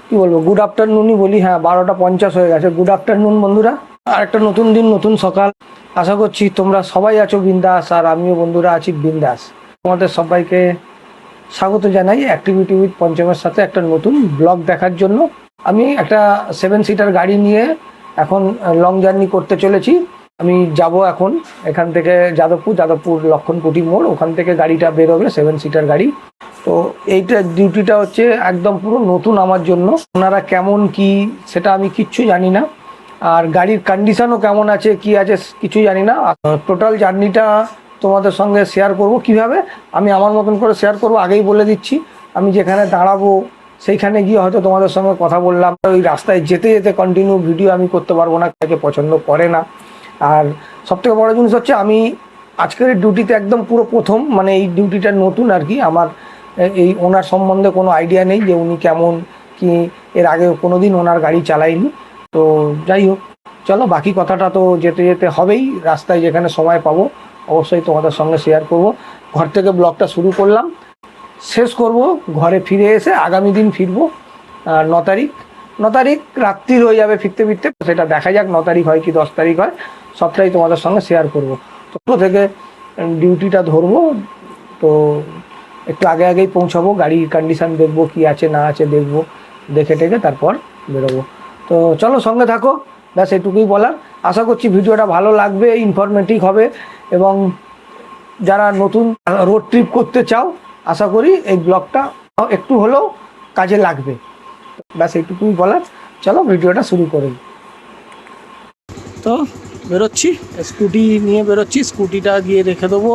কি বলবো, গুড আফটারনুনই বলি। হ্যাঁ, 12টা 50 হয়ে গেছে। গুড আফটারনুন বন্ধুরা। আর একটা নতুন দিন, নতুন সকাল। আশা করছি তোমরা সবাই আছো বিন্দাস, আর আমিও বন্ধুরা আছি বিন্দাস। তোমাদের সবাইকে স্বাগত জানাই অ্যাক্টিভিটি উইথ পঞ্চমের সাথে একটা নতুন ব্লগ দেখার জন্য। আমি একটা 7 সিটার গাড়ি নিয়ে এখন লং জার্নি করতে চলেছি। আমি যাব এখন এখান থেকে যাদবপুর লক্ষণকুটি মোড়, ওখান থেকে গাড়িটা বেরোবে, 7 সিটার গাড়ি। তো এইটা ডিউটিটা হচ্ছে একদম পুরো নতুন আমার জন্য। ওনারা কেমন কি সেটা আমি কিচ্ছু জানি না, আর গাড়ির কন্ডিশনও কেমন আছে কি আছে কিছু জানি না। টোটাল জার্নিটা তোমাদের সঙ্গে শেয়ার করব। কিভাবে আমি আমার মতন করে শেয়ার করব আগেই বলে দিচ্ছি। আমি যেখানে দাঁড়াবো সেইখানে গিয়ে হয়তো তোমাদের সঙ্গে কথা বললাম, ওই রাস্তায় যেতে যেতে কন্টিনিউ ভিডিও আমি করতে পারবো না, কাকে পছন্দ করে না। আর সবথেকে বড় জিনিস হচ্ছে আমি আজকের ডিউটিতে একদম পুরো প্রথম, মানে এই ডিউটিটা নতুন আর কি। আমার এই ওনার সম্বন্ধে কোনো আইডিয়া নেই যে উনি কেমন কি, এর আগে কোনো দিন ওনার গাড়ি চালাইনি। তো যাই হোক, চলো বাকি কথাটা তো যেতে যেতে হবেই। রাস্তায় যেখানে সময় পাবো অবশ্যই তোমাদের সঙ্গে শেয়ার করব। ঘর থেকে ব্লগটা শুরু করলাম, শেষ করব ঘরে ফিরে এসে। আগামী দিন ফিরবো 9 তারিখ। 9 তারিখ রাত্রির হয়ে যাবে ফিরতে ফিরতে, সেটা দেখা যাক 9 তারিখ হয় কি 10 তারিখ হয়, সবটাই তোমাদের সঙ্গে শেয়ার করব। তো থেকে ডিউটিটা ধরবো, তো একটু আগে আগেই পৌঁছাবো, গাড়ির কন্ডিশান দেখবো কি আছে না আছে দেখবো, দেখে টেকে তারপর বেরোবো। তো চলো সঙ্গে থাকো, ব্যাস এটুকুই বলার। আশা করছি ভিডিওটা ভালো লাগবে, ইনফরমেটিভ হবে, এবং যারা নতুন রোড ট্রিপ করতে চাও আশা করি এই ব্লগটা একটু হলেও কাজে লাগবে। ব্যাস এইটুকুই বলার, চলো ভিডিওটা শুরু করি। তো বেরোচ্ছি, স্কুটি নিয়ে বেরোচ্ছি। স্কুটিটা গিয়ে রেখে দেবো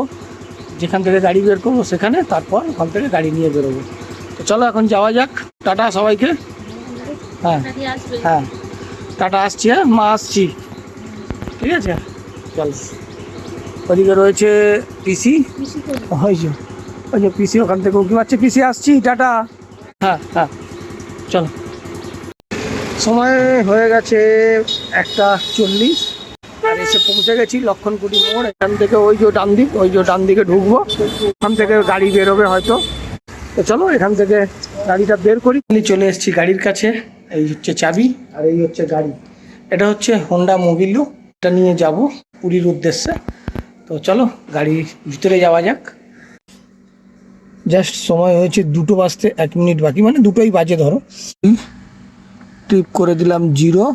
যেখান থেকে গাড়ি বের করবো সেখানে, তারপর ওখান থেকে গাড়ি নিয়ে বেরোবো। তো চলো এখন যাওয়া যাক। টাটা সবাইকে। হ্যাঁ হ্যাঁ, টাটা, আসছি। হ্যাঁ মা, আসছি, ঠিক আছে। চল, ওদিকে রয়েছে পিসি, হয়েছে ওই যে পিসি, ওখান থেকে উঁকি মারছে। পিসি আসছি, টাটা। হ্যাঁ হ্যাঁ, চলো। সময় হয়ে গেছে 1:40, আর এসে পৌঁছে গেছি লক্ষণকুটি মোড়। এখান থেকে ওই যে ডান দিকে ঢুকবো, ওখান থেকে গাড়ি বেরোবে হয়তো। তো চলো এখান থেকে গাড়িটা বের করি। চলে এসেছি গাড়ির কাছে, এই হচ্ছে চাবি আর এই হচ্ছে গাড়ি। এটা হচ্ছে হোন্ডা মোবিলো, এটা নিয়ে যাব পুরীর উদ্দেশ্যে। তো চলো গাড়ির ভিতরে যাওয়া যাক। জাস্ট সময় হয়েছে 2টো বাজতে 1 মিনিট বাকি, মানে 2টোই বাজে ধরো। ট্রিপ করে দিলাম 0,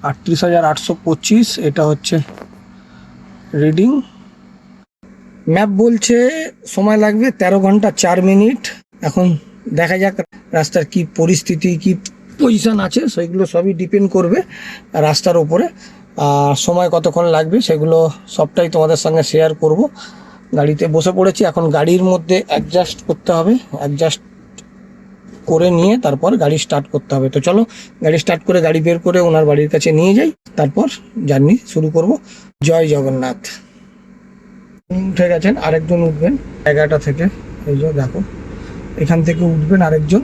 38,825 এটা হচ্ছে রিডিং। ম্যাপ বলছে সময় লাগবে 13 ঘন্টা 4 মিনিট। এখন দেখা যাক রাস্তার কি পরিস্থিতি, কি পজিশন আছে, সেগুলো সবই ডিপেন্ড করবে রাস্তার ওপরে। আর সময় কতক্ষণ লাগবে সেগুলো সবটাই তোমাদের সঙ্গে শেয়ার করব। গাড়িতে বসে পড়েছি, এখন গাড়ির মধ্যে অ্যাডজাস্ট করতে হবে। অ্যাডজাস্ট করে নিয়ে তারপর গাড়ি স্টার্ট করতে হবে। তো চলো গাড়ি স্টার্ট করে গাড়ি বের করে ওনার বাড়ির কাছে নিয়ে যাই, তারপর জার্নি শুরু করব। জয় জগন্নাথ। উঠে গেছেন, আরেকজন উঠবেন জায়গাটা থেকে, এই যে দেখো এখান থেকে উঠবেন আরেকজন।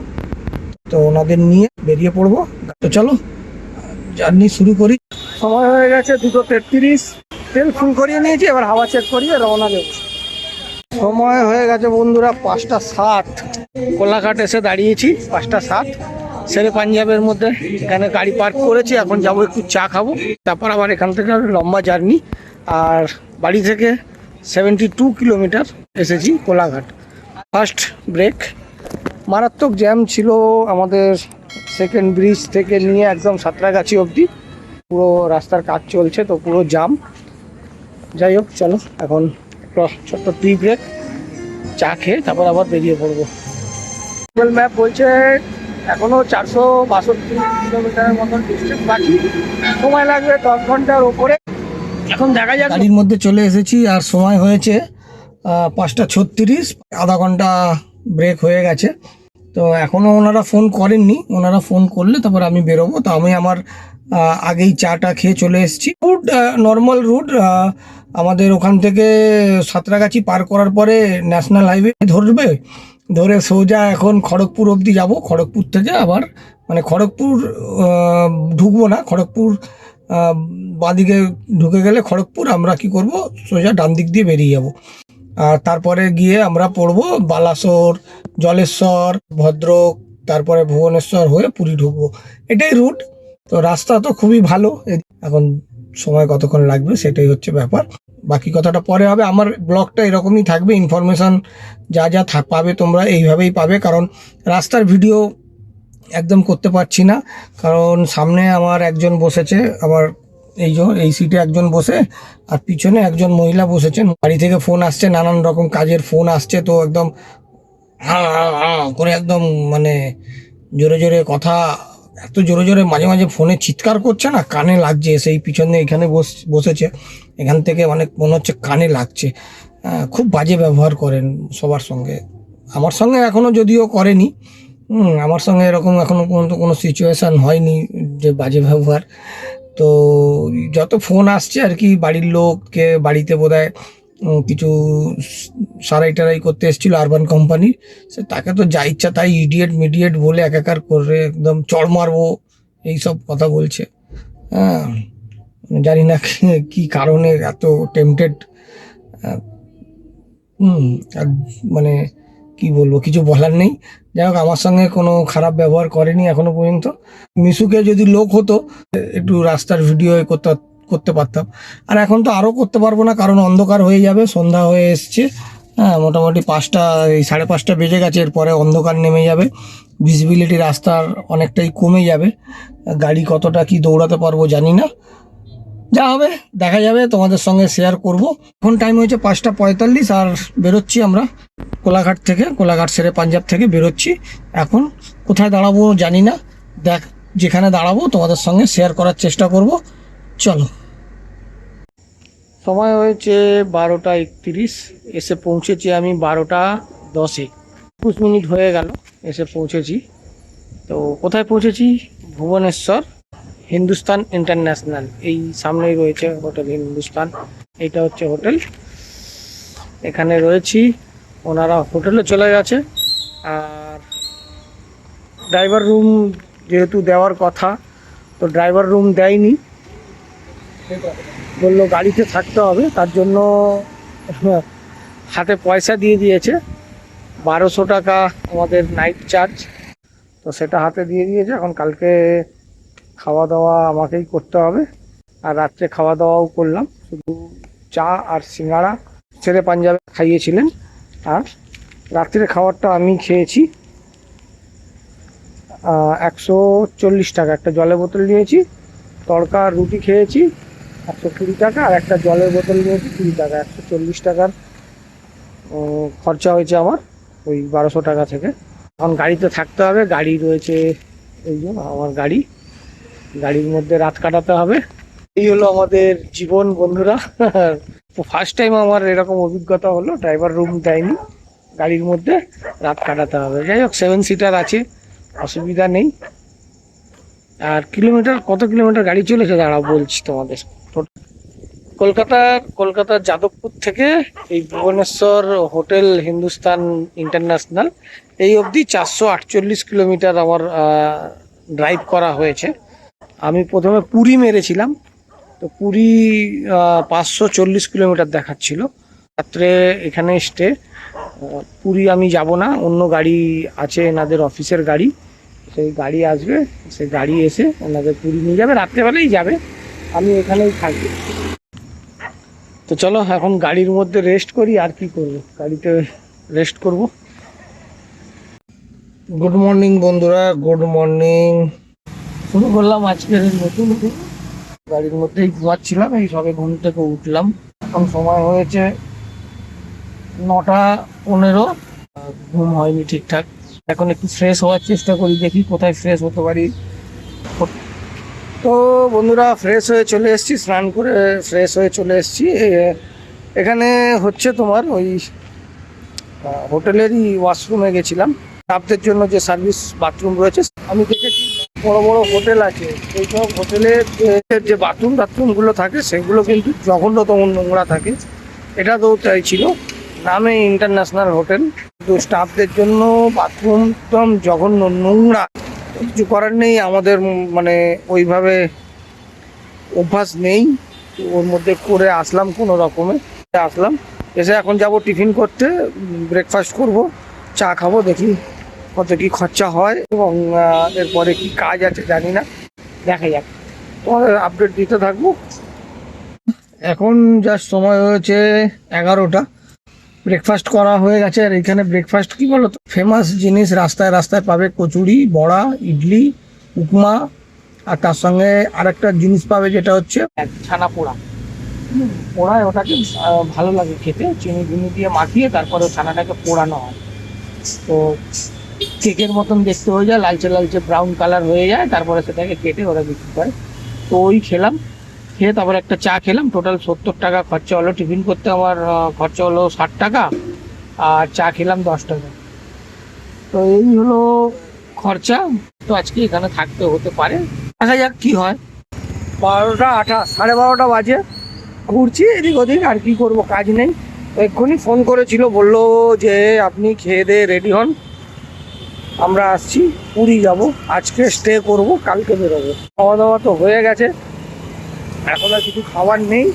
তো ওনাদের নিয়ে বেরিয়ে পড়বো। তো চলো জার্নি শুরু করি। সময় হয়ে গেছে 2:33, তেল ফুল করিয়ে নিয়েছি, এবার হাওয়া চেক করিয়ে রওনা দেবো। সময় হয়ে গেছে বন্ধুরা 5:07, কোলাঘাট এসে দাঁড়িয়েছি 5:07। শেরে পাঞ্জাবের মধ্যে এখানে গাড়ি পার্ক করেছি। এখন যাবো একটু চা খাবো, তারপর আবার এখান থেকে লম্বা জার্নি। আর বাড়ি থেকে 72 কিলোমিটার এসেছি কোলাঘাট। ফার্স্ট ব্রেক, মারাত্মক জ্যাম ছিল আমাদের সেকেন্ড ব্রিজ থেকে নিয়ে একদম সাঁতরাগাছি অবধি, পুরো রাস্তার কাজ চলছে তো পুরো জাম। যাই হোক চলো এখন ছোট্ট টি ব্রেক, চা খেয়ে তারপর আবার বেরিয়ে পড়বো। গুগল ম্যাপ বলছে এখনও 462 কিলোমিটারের মতন ডিস্টেন্স বাকি, সময় লাগবে 10 ঘন্টার ওপরে। এখন দেখা যাক। গাড়ির মধ্যে চলে এসেছি আর সময় হয়েছে 5:36, আধা ঘন্টা ব্রেক হয়ে গেছে। তো এখনও ওনারা ফোন করেননি, ওনারা ফোন করলে তারপর আমি বেরোবো। তো আমি আমার আগেই চাটা খেয়ে চলে এসেছি। রুট নর্মাল রুট, আমাদের ওখান থেকে সাঁতরাগাছি পার করার পরে ন্যাশনাল হাইওয়ে ধরে সোজা এখন খড়গপুর অবধি যাব। খড়গপুর থেকে আবার মানে খড়গপুর ঢুকবো না, খড়গপুর বাঁদিকে ঢুকে গেলে খড়গপুর আমরা কি করব, সোজা ডান দিক দিয়ে বেরিয়ে যাব। আর তারপরে গিয়ে আমরা পড়বো বালাসোর, জলেশ্বর, ভদ্রক, তারপরে ভুবনেশ্বর হয়ে পুরী ঢুকবো, এটাই রুট। তো রাস্তা তো খুবই ভালো, এখন সময় কতক্ষণ লাগবে সেটাই হচ্ছে ব্যাপার, বাকি কথাটা পরে হবে। আমার ব্লগটা এরকমই থাকবে, ইনফরমেশান যা যা পাবে তোমরা এইভাবেই পাবে, কারণ রাস্তার ভিডিও একদম করতে পারছি না, কারণ সামনে আমার একজন বসেছে, আমার এই সিটে একজন বসে, আর পিছনে একজন মহিলা বসেছেন, বাড়ি থেকে ফোন আসছে, নানান রকম কাজের ফোন আসছে, তো একদম হ্যাঁ হ্যাঁ হ্যাঁ করে একদম মানে জোরে জোরে কথা, এত জোরে জোরে মাঝে মাঝে ফোনে চিৎকার করছে না, কানে লাগছে। সেই পিছনে এখানে বসেছে, এখান থেকে অনেক মনে হচ্ছে কানে লাগছে। খুব বাজে ব্যবহার করেন সবার সঙ্গে, আমার সঙ্গে এখনো যদিও করেনি, আমার সঙ্গে এরকম এখনো পর্যন্ত কোনো সিচুয়েশান হয়নি যে বাজে ব্যবহার। তো যত ফোন আসছে আর কি, বাড়ির লোককে, বাড়িতে বোধহয় কিছু সারাই টারাই করতে এসেছিলো আরবান কোম্পানির, সে তাকে তো যা ইচ্ছা তাই ইডিয়েট মিডিয়েট বলে একাকার করে একদম চড় মারবো এইসব কথা বলছে। হ্যাঁ, জানি না কি কারণে এত টেম্পটেড, আর মানে কি বলবো, কিছু বলার নেই। যাই হোক, আমার সঙ্গে কোনো খারাপ ব্যবহার করেনি এখনো পর্যন্ত। মিশুকে যদি লোক হতো একটু রাস্তার ভিডিও করতে পারতাম, আর এখন তো আরও করতে পারবো না, কারণ অন্ধকার হয়ে যাবে, সন্ধ্যা হয়ে এসছে। হ্যাঁ, মোটামুটি 5টা, এই 5:30 বেজে গেছে, এরপরে অন্ধকার নেমে যাবে, ভিজিবিলিটি রাস্তার অনেকটাই কমে যাবে, গাড়ি কতটা কি দৌড়াতে পারবো জানি না, যা হবে দেখা যাবে, তোমাদের সঙ্গে শেয়ার করব। এখন টাইম হয়েছে 5:45, আর বেরোচ্ছি আমরা কোলাঘাট থেকে, কোলাঘাট সেরে পাঞ্জাব থেকে বেরোচ্ছি। এখন কোথায় দাঁড়াবো জানি না, যেখানে দাঁড়াবো তোমাদের সঙ্গে শেয়ার করার চেষ্টা করব। চলো, সময় হয়েছে 12:31, এসে পৌঁছেছি আমি 12:10, 20 মিনিট হয়ে গেল এসে পৌঁছেছি। তো কোথায় পৌঁছেছি? ভুবনেশ্বর হিন্দুস্তান ইন্টারন্যাশনাল, এই সামনেই রয়েছে হোটেল হিন্দুস্তান, এইটা হচ্ছে হোটেল, এখানে রয়েছি। ওনারা হোটেলে চলে গেছে, আর ড্রাইভার রুম যেহেতু দেওয়ার কথা, তো ড্রাইভার রুম দেয়নি, বললো গাড়িতে থাকতে হবে, তার জন্য হাতে পয়সা দিয়ে দিয়েছে 1200 টাকা আমাদের নাইট চার্জ, তো সেটা হাতে দিয়ে দিয়েছে। এখন কালকে খাওয়া দাওয়া আমাকেই করতে হবে, আর রাত্রে খাওয়া দাওয়াও করলাম, শুধু চা আর সিঙ্গাড়া ছেড়ে পাঞ্জাবে খাইয়েছিলেন, আর রাত্রে খাবারটা আমি খেয়েছি। 140 টাকা, একটা জলের বোতল নিয়েছি, তড়কা রুটি খেয়েছি 120 টাকা, আর একটা জলের বোতল নিয়েছি 20 টাকা, 140 টাকার খরচা হয়েছে আমার ওই 1200 টাকা থেকে। এখন গাড়িতে থাকতে হবে, গাড়ি রয়েছে এই জন্য আমার গাড়ির মধ্যে রাত কাটাতে হবে। এই হলো আমাদের জীবন বন্ধুরা। ফার্স্ট টাইম আমার এরকম অভিজ্ঞতা হলো, ড্রাইভার রুম দেয়নি, গাড়ির মধ্যে রাত কাটাতে হবে। যাই হোক, 7 সিটার আছে, অসুবিধা নেই। আর কত কিলোমিটার গাড়ি চলেছে দাঁড়াও বলছি তোমাদের। কলকাতার যাদবপুর থেকে এই ভুবনেশ্বর হোটেল হিন্দুস্তান ইন্টারন্যাশনাল এই অবধি 448 কিলোমিটার আমার ড্রাইভ করা হয়েছে। আমি প্রথমে পুরী মেরেছিলাম, তো পুরী 540 কিলোমিটার দেখাচ্ছিল। রাত্রে এখানে স্টে, পুরী আমি যাব না, অন্য গাড়ি আছে এনাদের অফিসের গাড়ি, সেই গাড়ি আসবে, সেই গাড়ি এসে ওনাদের পুরী নিয়ে যাবে, রাত্রেবেলাই যাবে, আমি এখানেই থাকবো। তো চলো এখন গাড়ির মধ্যে রেস্ট করি, আর কি করব, গাড়িতে রেস্ট করব। গুড মর্নিং বন্ধুরা, গুড মর্নিং। শুরু করলাম আজকের নতুন, গাড়ির মধ্যেই ঘুমাচ্ছিলাম, এই সবে ঘুম থেকে উঠলাম। এখন সময় হয়েছে 9:15, ঘুম হয়নি ঠিকঠাক। এখন একটু ফ্রেশ হওয়ার চেষ্টা করি, দেখি কোথায় ফ্রেশ হতে পারি। তো বন্ধুরা, ফ্রেশ হয়ে চলে এসেছি, স্নান করে ফ্রেশ হয়ে চলে এসেছি। এখানে হচ্ছে তোমার ওই হোটেলেরই ওয়াশরুমে গেছিলাম, স্টাফদের জন্য যে সার্ভিস বাথরুম রয়েছে। আমি দেখেছি বড় বড় হোটেল আছে, সেই সব হোটেলের যে বাথরুমগুলো থাকে সেগুলো কিন্তু জঘন্যতম নোংরা থাকে। এটা তো তাই ছিল, নামে ইন্টারন্যাশনাল হোটেল, কিন্তু স্টাফদের জন্য বাথরুম একদম জঘন্য নোংরা। কিছু করার নেই, আমাদের মানে ওইভাবে অভ্যাস নেই, ওর মধ্যে করে আসলাম, কোনো রকমে আসলাম। এসে এখন যাব টিফিন করতে, ব্রেকফাস্ট করব, চা খাবো, দেখি কত কি খরচা হয় এবং এরপরে কি কাজ আছে জানি না, দেখা যাক, তোমাদের আপডেট দিতে থাকবো। এখন জাস্ট সময় হয়েছে 11টা, ব্রেকফাস্ট করা হয়ে গেছে। আর এখানে ব্রেকফাস্ট কি বলো তো, ফেমাস জিনিস রাস্তায় রাস্তায় পাবে, কচুরি, বড়া, ইডলি, উপমা, আর তার সঙ্গে আরেকটা জিনিস পাবে যেটা হচ্ছে ছানা পোড়া। পোড়ায় ওটাকে ভালো লাগে খেতে, চিনি চিনি দিয়ে মাখিয়ে তারপরে ছানাটাকে পোড়ানো হয়। তো কেকের মতন দেখতে হয়ে যায়, লালচে লালচে ব্রাউন কালার হয়ে যায়, তারপরে সেটাকে কেটে ওরা বিক্রি করে। তো ওই খেলাম, খেয়ে তারপরে একটা চা খেলাম। টোটাল 70 টাকা খরচা হলো। টিফিন করতে আমার খরচা হলো 60 টাকা, আর চা খেলাম 10 টাকা। তো এই হলো খরচা। তো আজকে এখানে থাকতে হতে পারে, দেখা যাক কি হয়। 12টা 28, 12:30 বাজে, ঘুরছি এদিক ওদিক, আর কি করব, কাজ নেই। এক্ষুনি ফোন করেছিল, বললো যে আপনি খেয়ে দিয়ে রেডি হন, আমরা আসছি, পুরী যাব, আজকে স্টে করব, কালকে বেরোবো। খাওয়া দাওয়া তো হয়ে গেছে, এখন আর কিছু খাবার নেই।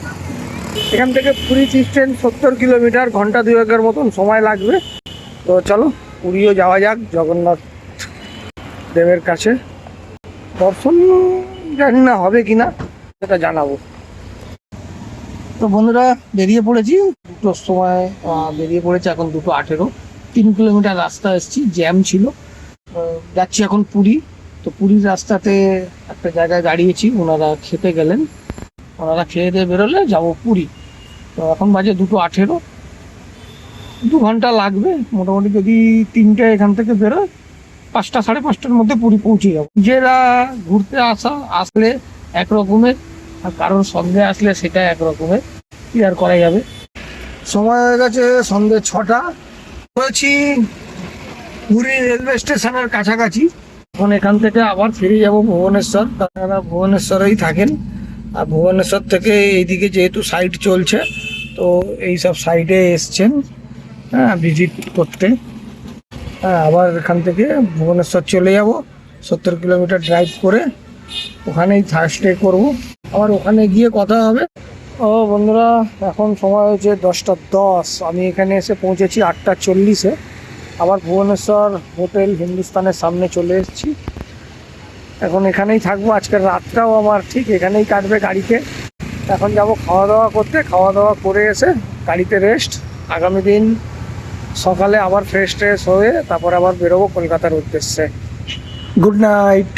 এখান থেকে পুরী ডিস্টেন্স 70 কিলোমিটার, ঘন্টা 2-1 মতন সময় লাগবে। তো চলো পুরীও যাওয়া যাক, জগন্নাথ দেবের কাছে দর্শন জানি না হবে কিনা, সেটা জানাবো। তো বন্ধুরা বেরিয়ে পড়েছি, 2টোর সময় বেরিয়ে পড়েছি, এখন 2:18, 3 কিলোমিটার রাস্তা এসেছি, জ্যাম ছিল। যাচ্ছি এখন পুরী। তো পুরীর রাস্তাতে একটা জায়গায় দাঁড়িয়েছি, ওনারা খেতে গেলেন, ওনারা খেয়ে দিয়ে বেরোলে যাবো পুরী। তো এখন বাজে 2:18, 2 ঘন্টা লাগবে মোটামুটি। যদি 3টায় এখান থেকে বেরোয়, 5টা 5:30টার মধ্যে পুরী পৌঁছে যাবো। নিজেরা ঘুরতে আসলে একরকমের, আর কারোর সঙ্গে আসলে সেটা একরকমের, কি আর করা যাবে। সময় হয়ে গেছে সন্ধ্যে 6টা, হয়েছি পুরী রেলওয়ে স্টেশনের কাছাকাছি। এখন এখান থেকে আবার ফিরে যাব ভুবনেশ্বর, তারা ভুবনেশ্বরেই থাকেন। আর ভুবনেশ্বর থেকে এইদিকে যেহেতু সাইট চলছে, তো এই সব সাইডে এসছেন ভিজিট করতে। আবার এখান থেকে ভুবনেশ্বর চলে যাব, 70 কিলোমিটার ড্রাইভ করে, ওখানেই স্টে করবো, আবার ওখানে গিয়ে কথা হবে। ও বন্ধুরা, এখন সময় হয়েছে 10:10, আমি এখানে এসে পৌঁছেছি 8:40-এ। আবার ভুবনেশ্বর হোটেল হিন্দুস্তানের সামনে চলে এসেছি, এখন এখানেই থাকবো। আজকের রাতটাও আমার ঠিক এখানেই কাটবে গাড়িতে। এখন যাব খাওয়া দাওয়া করতে, খাওয়া দাওয়া করে এসে গাড়িতে রেস্ট। আগামী দিন সকালে আবার ফ্রেশ ট্রেশ হয়ে তারপর আবার বেরোবো কলকাতার উদ্দেশ্যে। Good night.